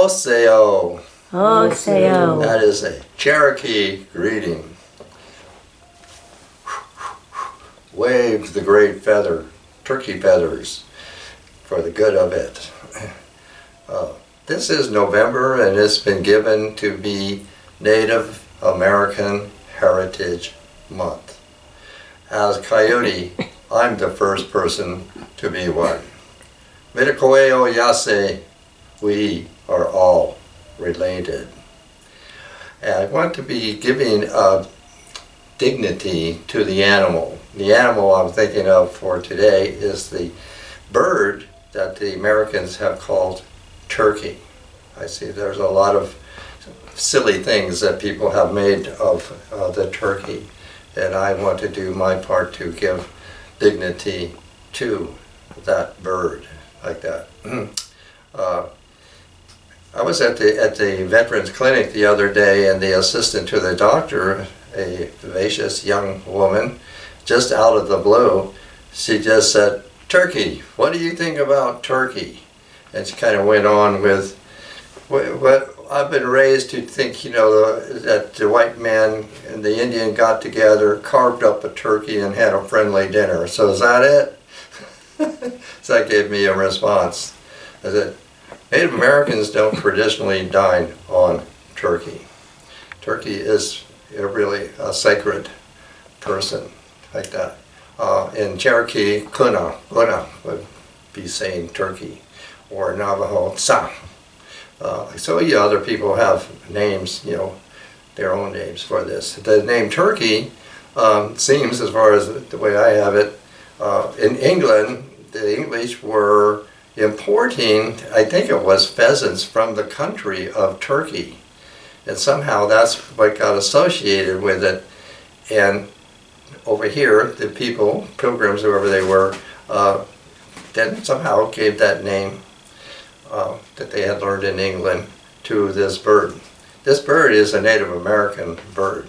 Oseo. Oseo. That is a Cherokee greeting. Wave the great feather, turkey feathers, for the good of it. This is November, and it's been given to be Native American Heritage Month. As Coyote, I'm the first person to be one. Midikoeo Yase, we are all related. And I want to be giving dignity to the animal. The animal I'm thinking of for today is the bird that the Americans have called turkey. I see there's a lot of silly things that people have made of the turkey, and I want to do my part to give dignity to that bird like that. I was at the Veterans Clinic the other day, and the assistant to the doctor, a vivacious young woman, just out of the blue, she just said, "Turkey, what do you think about turkey?" And she kind of went on with, what I've been raised to think, that the white man and the Indian got together, carved up a turkey, and had a friendly dinner. So is that it? So that gave me a response. I said, Native Americans don't traditionally dine on turkey. Turkey is really a sacred person, like that. In Cherokee, kuna would be saying turkey, or Navajo, sa. So other people have names, their own names for this. The name turkey seems, as far as the way I have it, in England, the English were importing, I think it was pheasants from the country of Turkey. And somehow that's what got associated with it. And over here, the people, pilgrims, whoever they were, then somehow gave that name that they had learned in England to this bird. This bird is a Native American bird.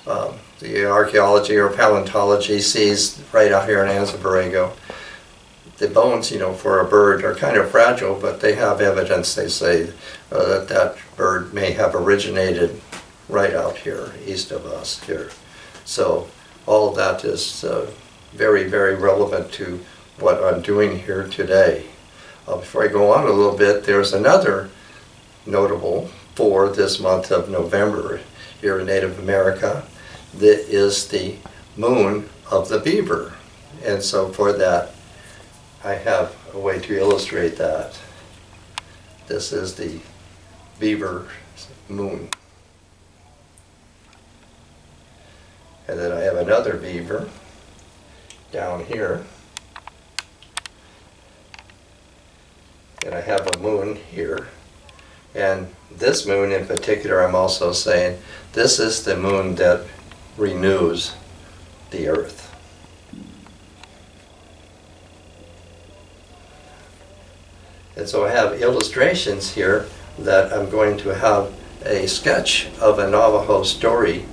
The archaeology or paleontology sees right out here in Anza Borrego, the bones, for a bird are kind of fragile, but they have evidence, they say, that that bird may have originated right out here, east of us here. So all of that is very, very relevant to what I'm doing here today. Before I go on a little bit, there's another notable for this month of November here in Native America. That is the moon of the beaver. And so for that, I have a way to illustrate that. This is the beaver moon. And then I have another beaver down here. And I have a moon here. And this moon in particular, I'm also saying, this is the moon that renews the earth. And so I have illustrations here that I'm going to have a sketch of a Navajo story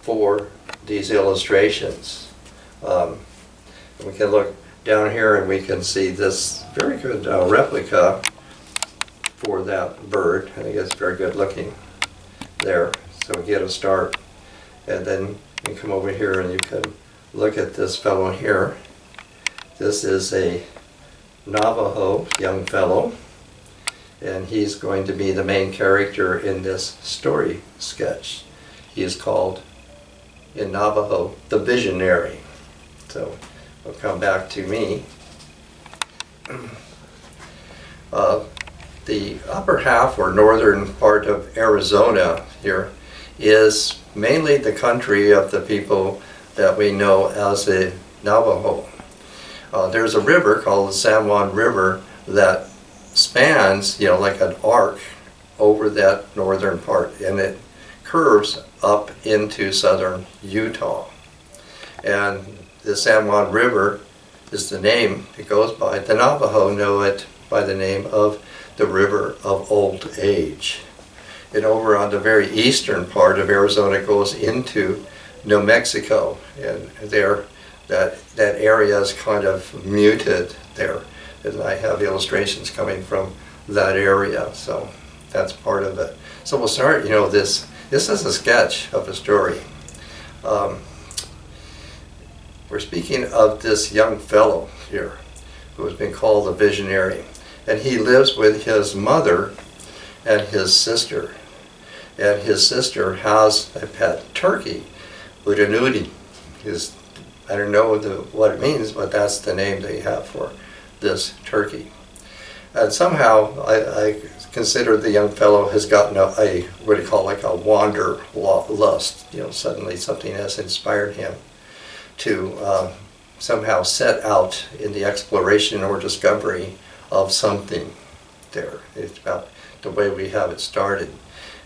for these illustrations. We can look down here and we can see this very good replica for that bird. I think it's very good looking there. So we get a start, and then you come over here and you can look at this fellow here. This is a Navajo young fellow, and he's going to be the main character in this story sketch. He is called, in Navajo, the Visionary. So we'll come back to me. The upper half or northern part of Arizona here is mainly the country of the people that we know as the Navajo. There's a river called the San Juan River that spans, like an arc over that northern part, and it curves up into southern Utah. And the San Juan River is the name it goes by. The Navajo know it by the name of the River of Old Age. And over on the very eastern part of Arizona goes into New Mexico, and there that area is kind of muted there. And I have illustrations coming from that area. So that's part of it. So we'll start, this is a sketch of a story. We're speaking of this young fellow here who has been called a visionary. And he lives with his mother and his sister. And his sister has a pet turkey, Udanudi. I don't know what it means, but that's the name they have for this turkey. And somehow I consider the young fellow has gotten a what do you call, like a wanderlust. Suddenly something has inspired him to somehow set out in the exploration or discovery of something there. It's about the way we have it started.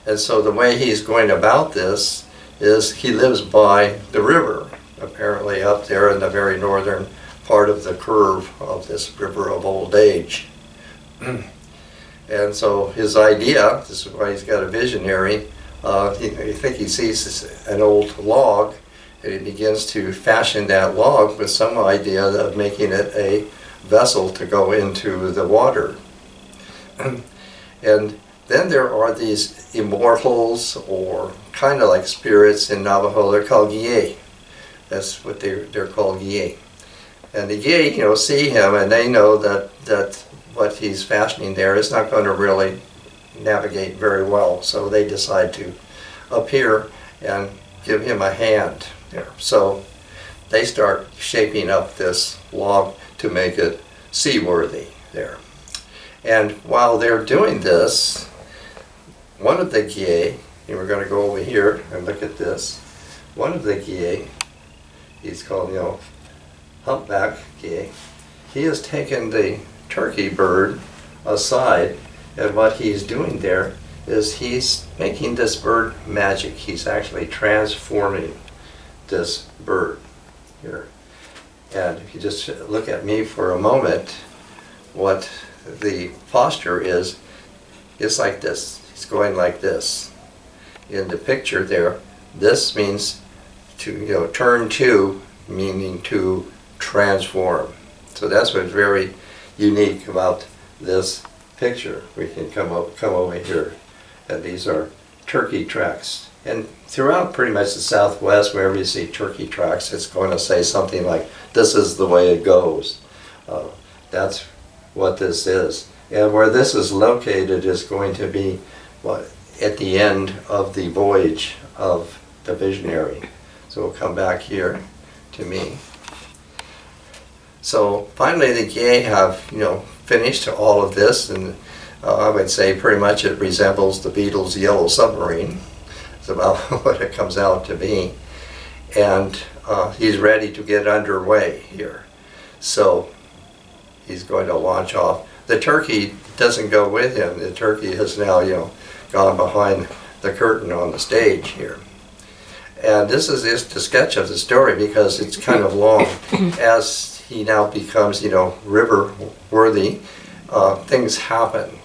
And so the way he's going about this is he lives by the river, apparently up there in the very northern part of the curve of this river of old age. And so his idea, this is why he's got a visionary, I think he sees an old log, and he begins to fashion that log with some idea of making it a vessel to go into the water. And then there are these immortals, or kind of like spirits in Navajo. They're called Guye. That's what they're called, Guye. And the Guye, see him, and they know that what he's fashioning there is not going to really navigate very well. So they decide to appear and give him a hand there. So they start shaping up this log to make it seaworthy there. And while they're doing this, one of the Guye, and we're going to go over here and look at this, one of the Guye, he's called, Humpback Guye, he has taken the turkey bird aside, and what he's doing there is he's making this bird magic. He's actually transforming this bird here. And if you just look at me for a moment, what the posture is like this. He's going like this. In the picture there, this means to, turn to, meaning to transform. So that's what's very unique about this picture. We can come over here, and these are turkey tracks. And throughout pretty much the Southwest, wherever you see turkey tracks, it's going to say something like, this is the way it goes. That's what this is. And where this is located is going to be at the end of the voyage of the visionary. So we'll come back here to me. So finally the Guye have, finished all of this, and I would say pretty much it resembles the Beatles' Yellow Submarine. It's about what it comes out to be. And he's ready to get underway here. So he's going to launch off. The turkey doesn't go with him. The turkey has now, gone behind the curtain on the stage here. And this is just a sketch of the story because it's kind of long. As he now becomes, river worthy, things happen.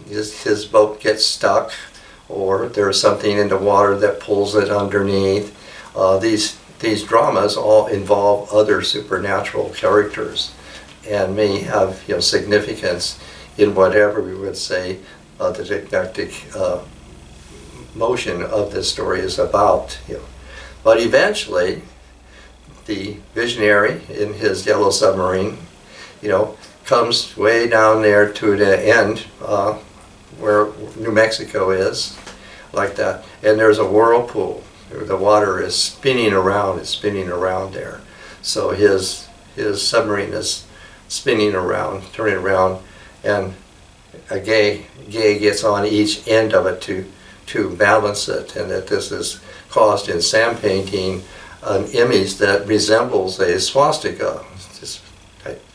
His boat gets stuck, or there's something in the water that pulls it underneath. These dramas all involve other supernatural characters, and may have significance in whatever we would say the didactic motion of this story is about. But eventually, the visionary in his Yellow Submarine, comes way down there to the end where New Mexico is, like that, and there's a whirlpool. The water is spinning around. It's spinning around there. So his submarine is spinning around, turning around, and a Guye gets on each end of it to balance it, and that this is caused in sand painting an image that resembles a swastika.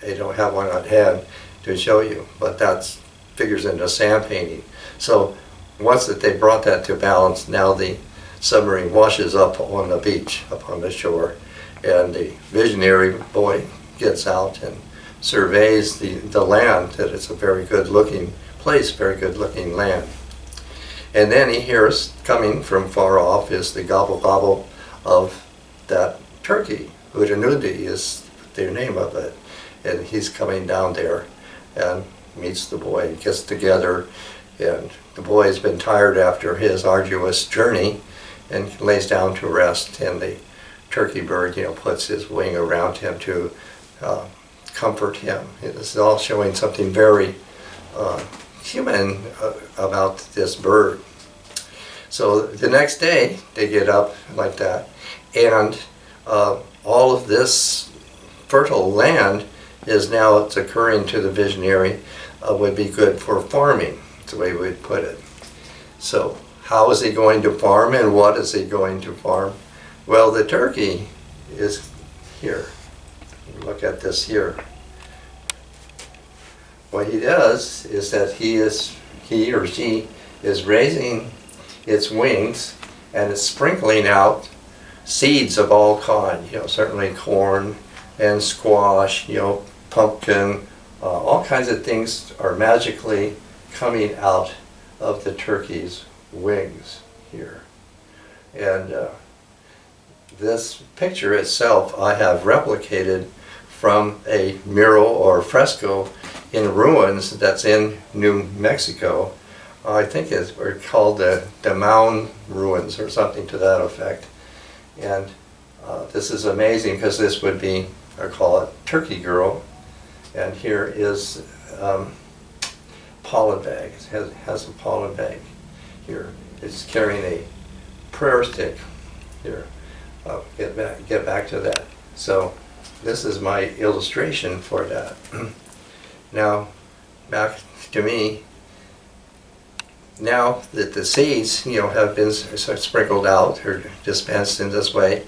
I don't have one on hand to show you, but that figures in a sand painting. So once that they brought that to balance, now the submarine washes up on the beach, up on the shore, and the visionary boy gets out and surveys the land, that it's a very good looking place, very good looking land. And then he hears, coming from far off, is the gobble gobble of that turkey. Udanudi is the name of it. And he's coming down there, and meets the boy and gets together, and the boy has been tired after his arduous journey and lays down to rest, and the turkey bird, puts his wing around him to comfort him. This is all showing something very human about this bird. So the next day they get up like that, and all of this fertile land is now, it's occurring to the visionary, would be good for farming. That's the way we'd put it. So how is he going to farm, and what is he going to farm? Well, the turkey is here. Look at this here. What he does is that he or she is raising its wings, and it's sprinkling out seeds of all kind, certainly corn and squash, pumpkin, all kinds of things are magically coming out of the turkey's wings here. And this picture itself I have replicated from a mural or fresco in ruins that's in New Mexico. I think it's called the Mound Ruins or something to that effect. And this is amazing because this would be, I call it Turkey Girl. And here is pollen bag. It has a pollen bag here. It's carrying a prayer stick here. I'll get back to that. So this is my illustration for that. Now, back to me. Now that the seeds, have been sprinkled out or dispensed in this way,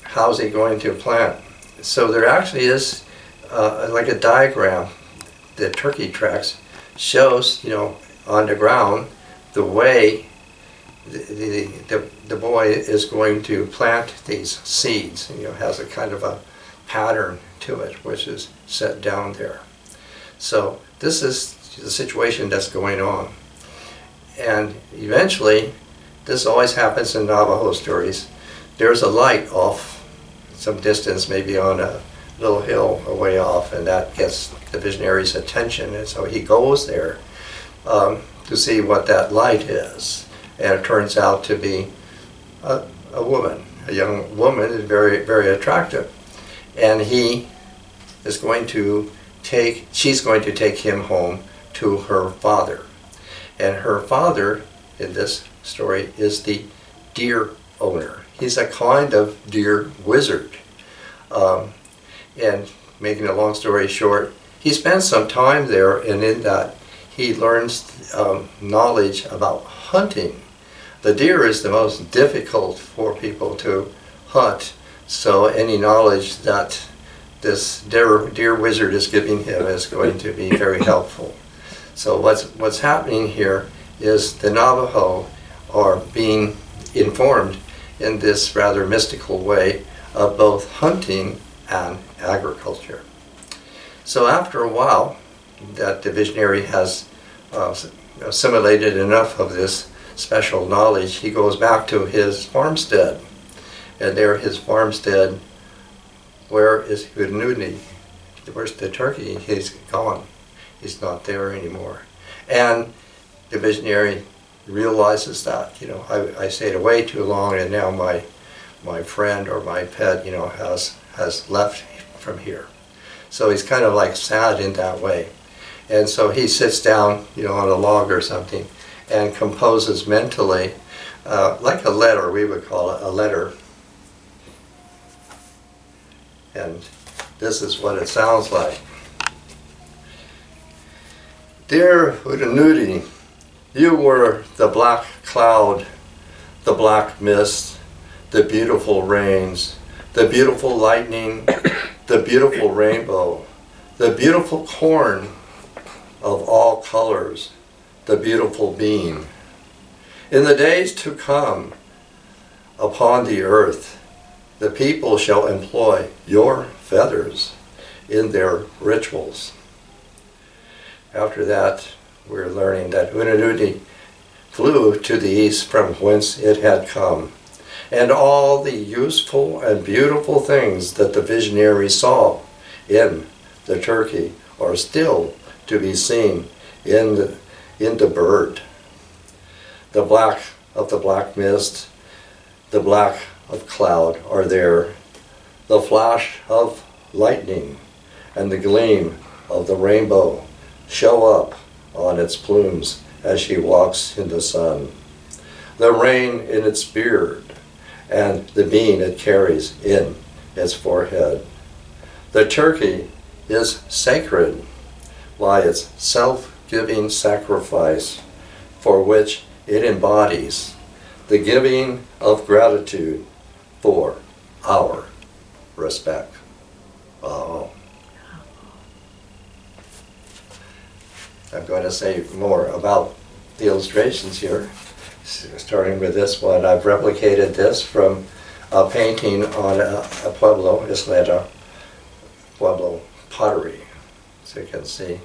how's he going to plant? So there actually is like a diagram that Turkey Tracks shows, on the ground, the way the boy is going to plant these seeds. Has a kind of a pattern to it, which is set down there. So this is the situation that's going on. And eventually, this always happens in Navajo stories, there's a light off some distance, maybe on a little hill a way off, and that gets the visionary's attention, and so he goes there to see what that light is. And it turns out to be a woman, a young woman, is very, very attractive. And she's going to take him home to her father. And her father, in this story, is the deer owner. He's a kind of deer wizard. And making a long story short, he spends some time there, and in that he learns knowledge about hunting. The deer is the most difficult for people to hunt, so any knowledge that this deer wizard is giving him is going to be very helpful. So what's happening here is the Navajo are being informed in this rather mystical way of both hunting and agriculture. So after a while, that the visionary has assimilated enough of this special knowledge, he goes back to his farmstead. And there, his farmstead, where is Hununi? Where's the turkey? He's gone. He's not there anymore. And the visionary realizes that, I stayed away too long, and now my friend or my pet, has left from here. So he's kind of like sad in that way. And so he sits down, on a log or something, and composes mentally, like a letter, we would call it a letter. And this is what it sounds like. Dear Udanudi, you were the black cloud, the black mist, the beautiful rains, the beautiful lightning, the beautiful rainbow, the beautiful corn of all colors, the beautiful bean. In the days to come, upon the earth, the people shall employ your feathers in their rituals. After that, we're learning that Unanudi flew to the east from whence it had come, and all the useful and beautiful things that the visionary saw in the turkey are still to be seen in the bird. The black of the black mist, the black of cloud are there, the flash of lightning and the gleam of the rainbow show up on its plumes as she walks in the sun. The rain in its beard and the bean it carries in its forehead. The turkey is sacred by its self-giving sacrifice for which it embodies the giving of gratitude for our respect. Oh. I'm going to say more about the illustrations here, starting with this one. I've replicated this from a painting on a Pueblo, Isleta Pueblo pottery. So you can see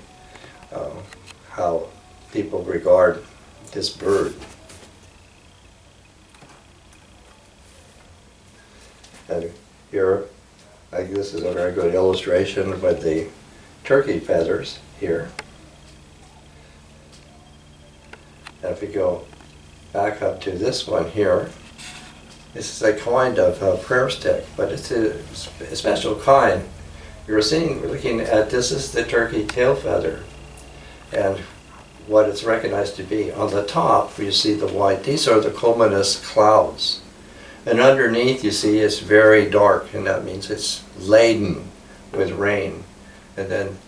how people regard this bird. And here, I think this is a very good illustration with the turkey feathers here. And if we go back up to this one here, this is a kind of a prayer stick, but it's a special kind. We're looking at, this is the turkey tail feather, and what it's recognized to be. On the top, you see the white. These are the cumulus clouds. And underneath, you see it's very dark, and that means it's laden with rain. And then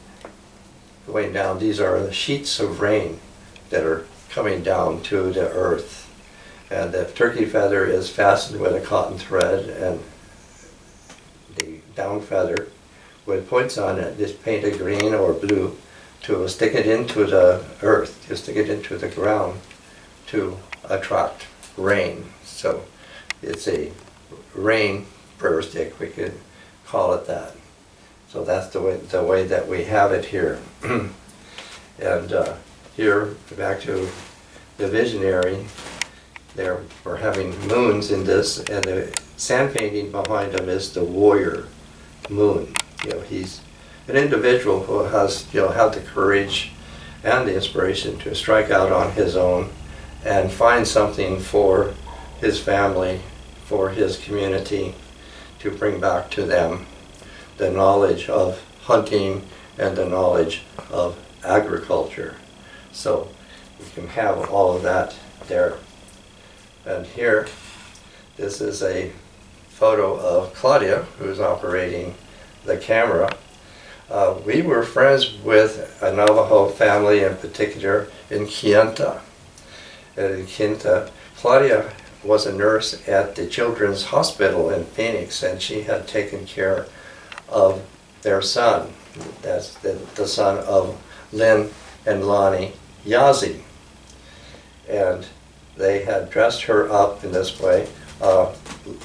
going down, these are the sheets of rain that are coming down to the earth. And the turkey feather is fastened with a cotton thread, and the down feather with points on it is painted green or blue to stick it into the earth, to stick it into the ground to attract rain. So it's a rain prayer stick, we could call it that. So that's the way that we have it here. And here, back to the visionary, we're having moons in this, and the sand painting behind him is the warrior moon. He's an individual who has, had the courage and the inspiration to strike out on his own and find something for his family, for his community, to bring back to them the knowledge of hunting and the knowledge of agriculture. So we can have all of that there. And here, this is a photo of Claudia, who's operating the camera. We were friends with a Navajo family in particular in Quinta. In Quinta, Claudia was a nurse at the Children's Hospital in Phoenix, and she had taken care of their son. That's the son of Lynn and Lonnie Yazzie. And they had dressed her up in this way.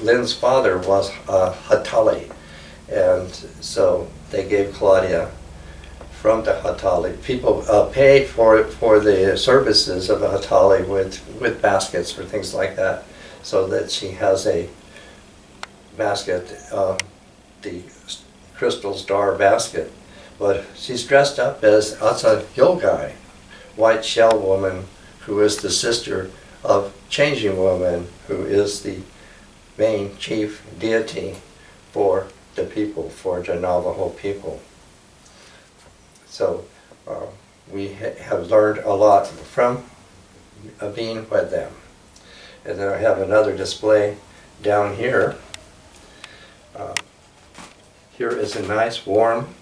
Lynn's father was a Hatali, and so they gave Claudia from the Hatali. People paid for the services of the Hatali with baskets or things like that, so that she has a basket, the crystal star basket. But she's dressed up as a Yogai, white shell woman, who is the sister of Changing Woman, who is the main chief deity for the people, for the Navajo people. So we have learned a lot from being with them. And then I have another display down here. Here is a nice warm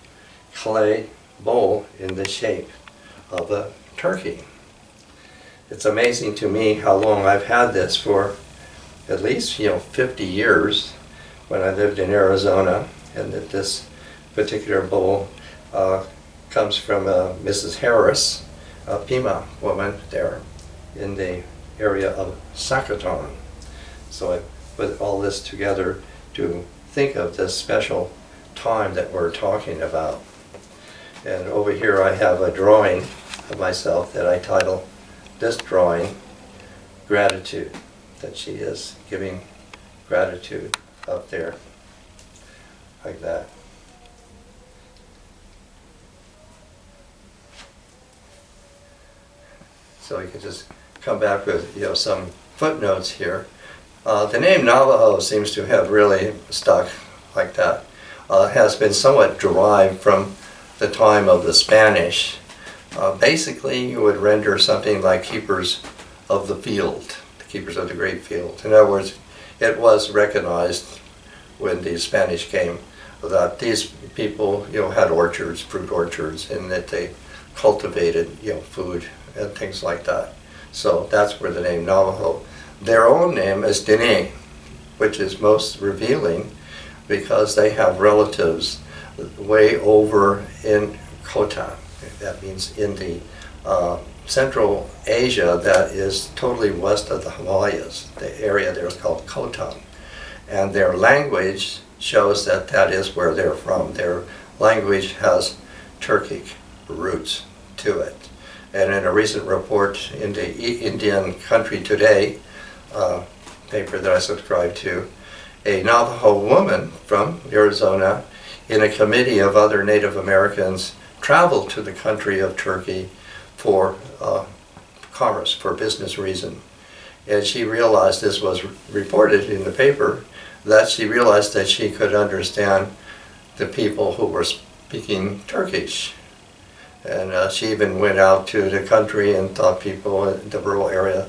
clay bowl in the shape of a turkey. It's amazing to me how long I've had this for, at least 50 years when I lived in Arizona, and that this particular bowl comes from Mrs. Harris, a Pima woman there in the area of Sacaton. So I put all this together to think of this special time that we're talking about. And over here I have a drawing of myself that I title this drawing Gratitude, that she is giving gratitude up there, like that. So we can just come back with some footnotes here. The name Navajo seems to have really stuck like that. Has been somewhat derived from the time of the Spanish. Basically, you would render something like keepers of the field, the keepers of the great field. In other words, it was recognized when the Spanish came that these people, had orchards, fruit orchards, and that they cultivated, food and things like that. So that's where the name Navajo. Their own name is Dene, which is most revealing because they have relatives way over in Kota. That means in the Central Asia that is totally west of the Himalayas. The area there is called Khotan. And their language shows that that is where they're from. Their language has Turkic roots to it. And in a recent report in the Indian Country Today paper that I subscribe to, a Navajo woman from Arizona in a committee of other Native Americans traveled to the country of Turkey for commerce, for business reason. And she realized, this was reported in the paper, that she realized that she could understand the people who were speaking Turkish. And she even went out to the country and thought people in the rural area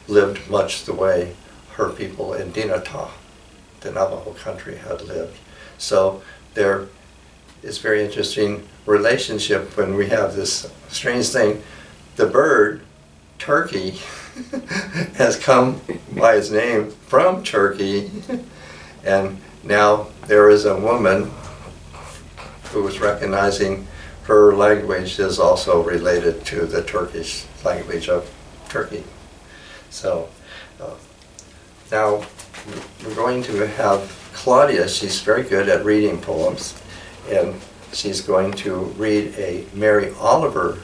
lived much the way her people in Dinata, the Navajo country, had lived. So there is very interesting relationship when we have this strange thing. The bird, turkey, has come by its name from Turkey, and now there is a woman who is recognizing her language is also related to the Turkish language of Turkey. So now we're going to have Claudia. She's very good at reading poems, and she's going to read a Mary Oliver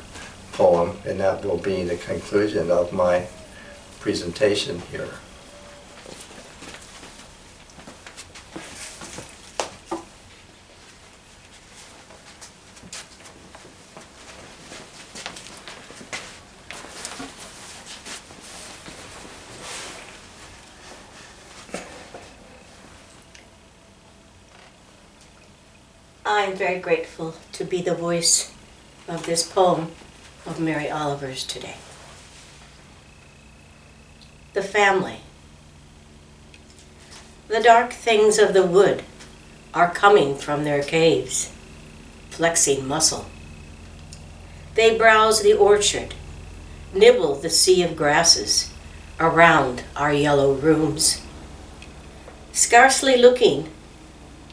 poem, and that will be the conclusion of my presentation here. I'm very grateful to be the voice of this poem of Mary Oliver's today. The family. The dark things of the wood are coming from their caves, flexing muscle. They browse the orchard, nibble the sea of grasses around our yellow rooms, scarcely looking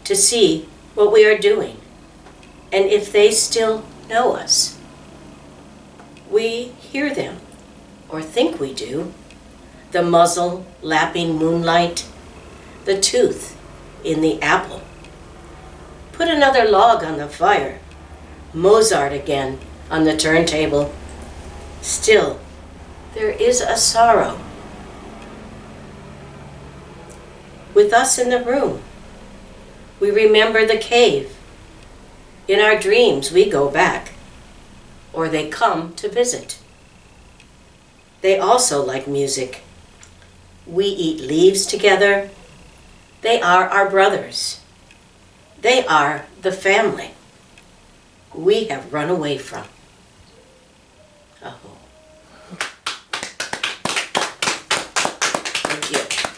to see what we are doing and if they still know us. We hear them, or think we do, the muzzle lapping moonlight, the tooth in the apple. Put another log on the fire, Mozart again on the turntable. Still, there is a sorrow. With us in the room, we remember the cave. In our dreams we go back, or they come to visit. They also like music. We eat leaves together. They are our brothers. They are the family we have run away from. Oh. Thank you.